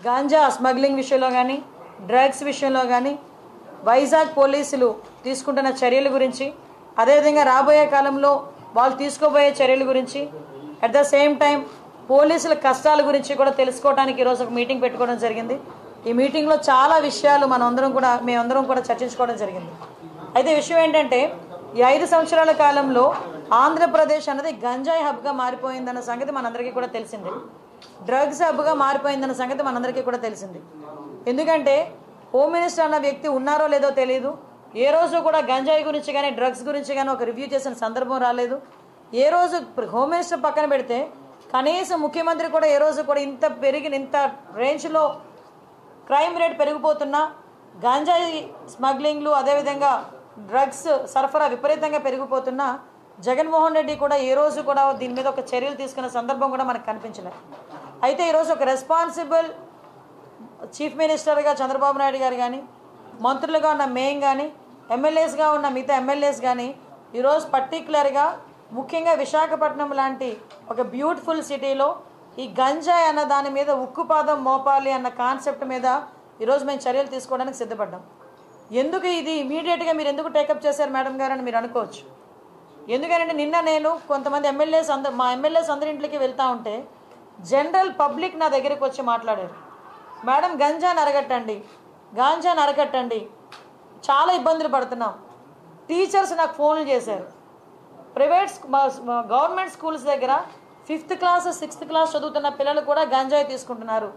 Ganja smuggling విషయంలో కానీ drugs విషయంలో కానీ వైజాగ్ పోలీసులు తీసుకుంటున్న చర్యల గురించి, అదేవిధంగా రాబోయే కాలంలో వాళ్ళు తీసుకోబోయే చర్యల గురించి, అట్ ద సేమ్ టైం పోలీసుల కష్టాల గురించి కూడా తెలుసుకోవడానికి ఈరోజు ఒక మీటింగ్ పెట్టుకోవడం జరిగింది. ఈ మీటింగ్లో చాలా విషయాలు మేమందరం కూడా చర్చించుకోవడం జరిగింది. అయితే విషయం ఏంటంటే, ఈ 5 సంవత్సరాల కాలంలో ఆంధ్రప్రదేశ్ అన్నది గంజాయి హబ్గా మారిపోయిందన్న సంగతి మనందరికీ కూడా తెలిసింది. డ్రగ్స్ హబ్గా మారిపోయిందన్న సంగతి మనందరికీ కూడా తెలిసింది. ఎందుకంటే హోమ్ మినిస్టర్ అన్న వ్యక్తి ఉన్నారో లేదో తెలియదు. ఏ రోజు కూడా గంజాయి గురించి కానీ డ్రగ్స్ గురించి కానీ ఒక రివ్యూ చేసిన సందర్భం రాలేదు. ఏ రోజు హోమ్ మినిస్టర్ పక్కన పెడితే కనీసం ముఖ్యమంత్రి కూడా ఏ రోజు కూడా ఇంత రేంజ్లో క్రైమ్ రేట్ పెరిగిపోతున్నా, గంజాయి స్మగ్లింగ్లు అదేవిధంగా డ్రగ్స్ సరఫరా విపరీతంగా పెరిగిపోతున్నా జగన్మోహన్ రెడ్డి కూడా ఏ రోజు కూడా దీని మీద ఒక చర్యలు తీసుకున్న సందర్భం కూడా మనకు కనిపించలేదు. అయితే ఈరోజు ఒక రెస్పాన్సిబుల్ చీఫ్ మినిస్టర్గా చంద్రబాబు నాయుడు గారు కానీ, మంత్రులుగా ఉన్న మేయం కానీ, ఎమ్మెల్యేస్గా ఉన్న మిగతా ఎమ్మెల్యేస్ కానీ ఈరోజు పర్టికులర్గా ముఖ్యంగా విశాఖపట్నం లాంటి ఒక బ్యూటిఫుల్ సిటీలో ఈ గంజాయి అన్న దాని మీద ఉక్కుపాదం మోపాలి అన్న కాన్సెప్ట్ మీద ఈరోజు మేము చర్యలు తీసుకోవడానికి సిద్ధపడ్డాం. ఎందుకు ఇది ఇమీడియట్గా మీరు ఎందుకు టేకప్ చేశారు మేడం గారు అని మీరు అనుకోవచ్చు. ఎందుకంటే నిన్న నేను కొంతమంది మా ఎమ్మెల్యేస్ అందరి ఇంట్లోకి వెళ్తూ ఉంటే జనరల్ పబ్లిక్ నా దగ్గరికి వచ్చి మాట్లాడారు. మేడం గంజాని అరగట్టండి, చాలా ఇబ్బందులు పడుతున్నాం. టీచర్స్ నాకు ఫోన్లు చేశారు. గవర్నమెంట్ స్కూల్స్ దగ్గర 5th క్లాస్ 6th క్లాస్ చదువుతున్న పిల్లలు కూడా గంజాయి తీసుకుంటున్నారు.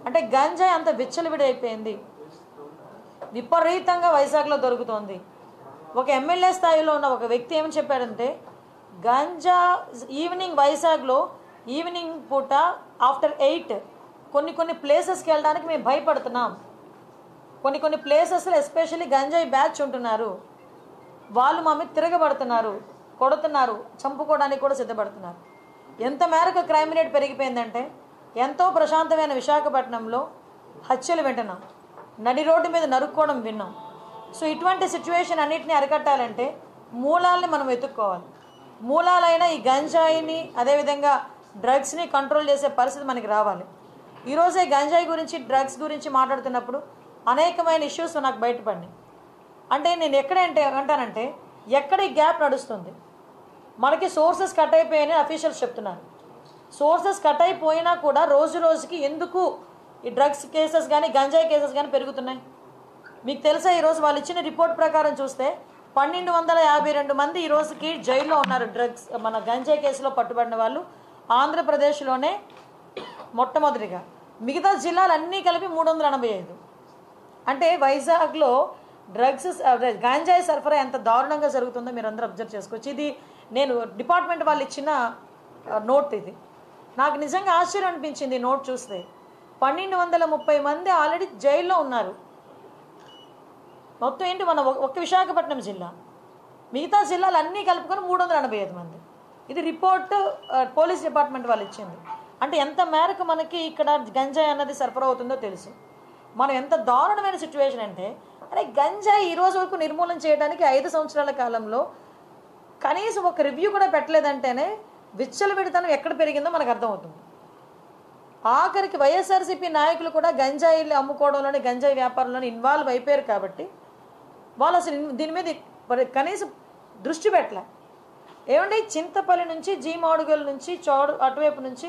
అంటే గంజాయి అంత విచ్చలవిడైపోయింది, విపరీతంగా వైజాగ్లో దొరుకుతోంది. ఒక ఎమ్మెల్యే స్థాయిలో ఉన్న ఒక వ్యక్తి ఏమని చెప్పాడంటే, గంజా వైజాగ్లో ఈవినింగ్ పూట ఆఫ్టర్ 8 కొన్ని ప్లేసెస్కి వెళ్ళడానికి మేము భయపడుతున్నాం. కొన్ని ప్లేసెస్లో ఎస్పెషల్లీ గంజాయి బ్యాచ్ ఉంటున్నారు, వాళ్ళు మా మీద తిరగబడుతున్నారు, కొడుతున్నారు, చంపుకోవడానికి కూడా సిద్ధపడుతున్నారు. ఎంత మేరకు క్రైమ్ రేట్ పెరిగిపోయిందంటే, ఎంతో ప్రశాంతమైన విశాఖపట్నంలో హత్యలు వింటున్నాం, నడి రోడ్డు మీద నరుక్కోవడం విన్నాం. సో ఇటువంటి సిచ్యువేషన్ అన్నిటిని అరికట్టాలంటే మూలాలని మనం వెతుక్కోవాలి. మూలాలైన ఈ గంజాయిని అదేవిధంగా డ్రగ్స్ని కంట్రోల్ చేసే పరిస్థితి మనకి రావాలి. ఈరోజే గంజాయి గురించి డ్రగ్స్ గురించి మాట్లాడుతున్నప్పుడు అనేకమైన ఇష్యూస్ నాకు బయటపడినాయి. అంటే నేను అంటానంటే ఎక్కడ ఈ గ్యాప్ నడుస్తుంది, మనకి సోర్సెస్ కట్ అయిపోయాయని అఫీషియల్స్ చెప్తున్నారు. సోర్సెస్ కట్ అయిపోయినా కూడా రోజు రోజుకి ఎందుకు ఈ డ్రగ్స్ కేసెస్ కానీ గంజాయి కేసెస్ కానీ పెరుగుతున్నాయి? మీకు తెలుసా, ఈరోజు వాళ్ళు ఇచ్చిన రిపోర్ట్ ప్రకారం చూస్తే 1252 మంది ఈ రోజుకి జైల్లో ఉన్నారు. డ్రగ్స్ మన గంజాయి కేసులో పట్టుబడిన వాళ్ళు ఆంధ్రప్రదేశ్లోనే మొట్టమొదటిగా, మిగతా జిల్లాలన్నీ కలిపి 385. అంటే వైజాగ్లో గంజాయి సరఫరా ఎంత దారుణంగా జరుగుతుందో మీరు అందరూ అబ్జర్వ్ చేసుకోవచ్చు. ఇది నేను డిపార్ట్మెంట్ వాళ్ళు ఇచ్చిన నోట్. ఇది నాకు నిజంగా ఆశ్చర్యం అనిపించింది. నోట్ చూస్తే 1230 మంది ఆల్రెడీ జైల్లో ఉన్నారు. మొత్తం ఏంటి, మన ఒక్క విశాఖపట్నం జిల్లా, మిగతా జిల్లాలు అన్నీ కలుపుకొని 385 మంది. ఇది రిపోర్ట్ పోలీస్ డిపార్ట్మెంట్ వాళ్ళు ఇచ్చింది. అంటే ఎంత మేరకు మనకి ఇక్కడ గంజాయి అన్నది సరఫరా అవుతుందో తెలుసు. మనం ఎంత దారుణమైన సిచ్యువేషన్ అంటే, అరే గంజాయి ఈ రోజు వరకు నిర్మూలన చేయడానికి 5 సంవత్సరాల కాలంలో కనీసం ఒక రివ్యూ కూడా పెట్టలేదంటేనే విచ్చలవిడితనం ఎక్కడ పెరిగిందో మనకు అర్థమవుతుంది. ఆఖరికి వైఎస్ఆర్సీపీ నాయకులు కూడా గంజాయిలు అమ్ముకోవడంలోని గంజాయి వ్యాపారంలోని ఇన్వాల్వ్ అయిపోయారు. కాబట్టి వాళ్ళు అసలు దీని మీద కనీసం దృష్టి పెట్టలే. ఏమంటే చింతపల్లి నుంచి జీమాడుగల్ నుంచి అటువైపు నుంచి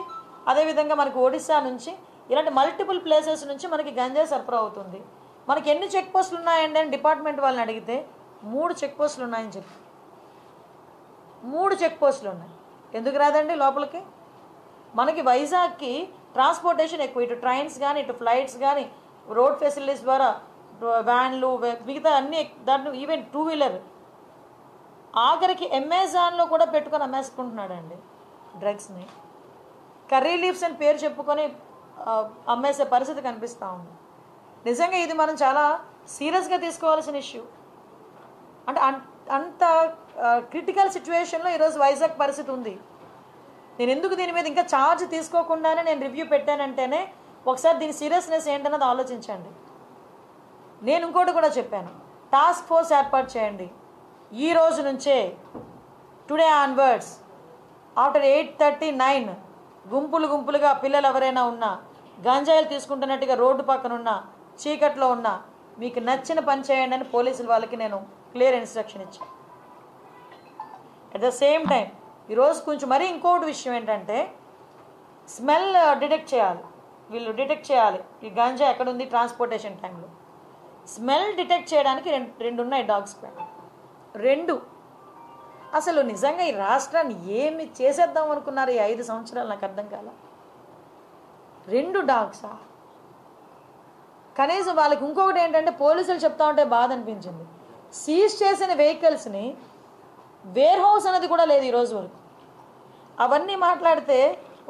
అదేవిధంగా మనకి ఒడిశా నుంచి ఇలాంటి మల్టిపుల్ ప్లేసెస్ నుంచి మనకి గంజాయి సరఫరా అవుతుంది. మనకి ఎన్ని చెక్ పోస్టులు ఉన్నాయండి అని డిపార్ట్మెంట్ వాళ్ళని అడిగితే 3 చెక్ పోస్టులు ఉన్నాయని చెప్పి 3 చెక్ పోస్టులు ఉన్నాయి. ఎందుకు రాదండి లోపలికి? మనకి వైజాగ్కి ట్రాన్స్పోర్టేషన్ ఎక్కువ, ఇటు ట్రైన్స్ కానీ ఇటు ఫ్లైట్స్ కానీ రోడ్ ఫెసిలిటీస్ ద్వారా వ్యాన్లు మిగతా అన్నీ, దాంట్లో ఈవెన్ 2 వీలర్, ఆఖరికి అమెజాన్లో కూడా పెట్టుకొని అమ్మేసుకుంటున్నాడండి డ్రగ్స్ని. కర్రీ లీవ్స్ అని పేరు చెప్పుకొని అమ్మేసే పరిస్థితి కనిపిస్తూ ఉంది. నిజంగా ఇది మనం చాలా సీరియస్గా తీసుకోవాల్సిన ఇష్యూ. అంటే అంత క్రిటికల్ సిచ్యువేషన్లో ఈరోజు వైజాగ్ పరిస్థితి ఉంది. నేను ఎందుకు దీని మీద ఇంకా ఛార్జ్ తీసుకోకుండానే నేను రివ్యూ పెట్టానంటేనే ఒకసారి దీని సీరియస్నెస్ ఏంటన్నది ఆలోచించండి. నేను ఇంకోటి కూడా చెప్పాను, టాస్క్ ఫోర్స్ ఏర్పాటు చేయండి. ఈ రోజు నుంచే టుడే ఆన్వర్డ్స్ ఆఫ్టర్ 8:39 గుంపులుగా పిల్లలు ఎవరైనా ఉన్నా గాంజాయిలు తీసుకుంటున్నట్టుగా రోడ్డు పక్కన ఉన్న చీకట్లో ఉన్న మీకు నచ్చిన పని చేయండి అని పోలీసులు వాళ్ళకి నేను క్లియర్ ఇన్స్ట్రక్షన్ ఇచ్చాను. అట్ ద సేమ్ టైం ఈరోజు కొంచెం మరీ ఇంకోటి విషయం ఏంటంటే స్మెల్ డిటెక్ట్ చేయాలి. వీళ్ళు డిటెక్ట్ చేయాలి ఈ గాంజా ఎక్కడుంది ట్రాన్స్పోర్టేషన్ టైంలో. స్మెల్ డిటెక్ట్ చేయడానికి రెండు ఉన్నాయి డాగ్స్. రెండు. అసలు నిజంగా ఈ రాష్ట్రాన్ని ఏమి చేసేద్దాం అనుకున్నారు ఈ 5 సంవత్సరాలు నాకు అర్థం కాల. 2 డాగ్సా? కనీసం వాళ్ళకి ఇంకొకటి ఏంటంటే పోలీసులు చెప్తా ఉంటే బాధ అనిపించింది, సీజ్ చేసిన వెహికల్స్ని వేర్ హౌస్ అనేది కూడా లేదు ఈరోజు వరకు. అవన్నీ మాట్లాడితే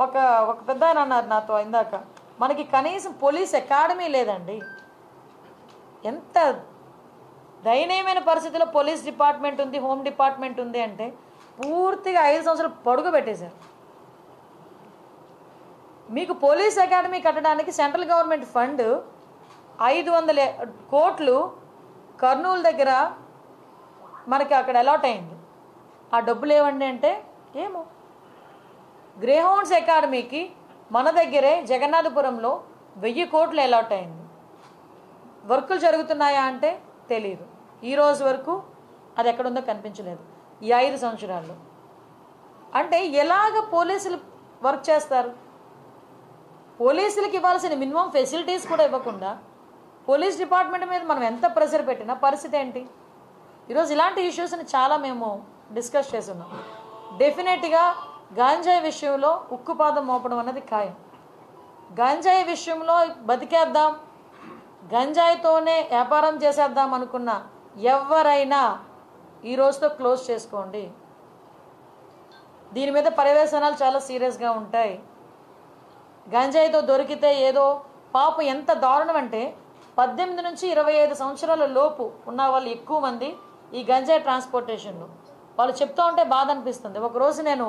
ఒక పెద్ద ఆయన అన్నారు నాతో ఇందాక, మనకి కనీసం పోలీస్ అకాడమీ లేదండి. ఎంత దయనీయమైన పరిస్థితిలో పోలీస్ డిపార్ట్మెంట్ ఉంది, హోమ్ డిపార్ట్మెంట్ ఉంది అంటే పూర్తిగా 5 సంవత్సరాలు పొడుగు పెట్టేశారు. మీకు పోలీస్ అకాడమీ కట్టడానికి సెంట్రల్ గవర్నమెంట్ ఫండ్ 500 కోట్లు కర్నూలు దగ్గర మనకి అక్కడ అలాట్ అయింది. ఆ డబ్బులు ఏమండి అంటే ఏమో. గ్రేహౌండ్స్ అకాడమీకి మన దగ్గరే జగన్నాథపురంలో 1000 కోట్లు అలాట్ అయింది. వర్కులు జరుగుతున్నాయా అంటే తెలియదు. ఈ రోజు వరకు అది ఎక్కడుందో కనిపించలేదు ఈ 5 సంవత్సరాల్లో. అంటే ఎలాగ పోలీసులు వర్క్ చేస్తారు? పోలీసులకు ఇవ్వాల్సిన మినిమం ఫెసిలిటీస్ కూడా ఇవ్వకుండా పోలీస్ డిపార్ట్మెంట్ మీద మనం ఎంత ప్రెషర్ పెట్టినా పరిస్థితి ఏంటి? ఈరోజు ఇలాంటి ఇష్యూస్ని చాలా మేము డిస్కస్ చేస్తున్నాం. డెఫినెట్గా గాంజాయి విషయంలో ఉక్కుపాదం మోపడం అనేది ఖాయం. గంజాయి విషయంలో బతికేద్దాం, గంజాయితోనే వ్యాపారం చేసేద్దాం అనుకున్న ఎవరైనా ఈ రోజుతో క్లోజ్ చేసుకోండి. దీని మీద పర్యవేక్షణాలు చాలా సీరియస్గా ఉంటాయి. గంజాయితో దొరికితే ఏదో పాపం ఎంత దారుణం అంటే 18 నుంచి 25 సంవత్సరాల లోపు ఉన్న వాళ్ళు ఎక్కువ మంది ఈ గంజాయి ట్రాన్స్పోర్టేషన్లో. వాళ్ళు చెప్తూ ఉంటే బాధ అనిపిస్తుంది. ఒకరోజు నేను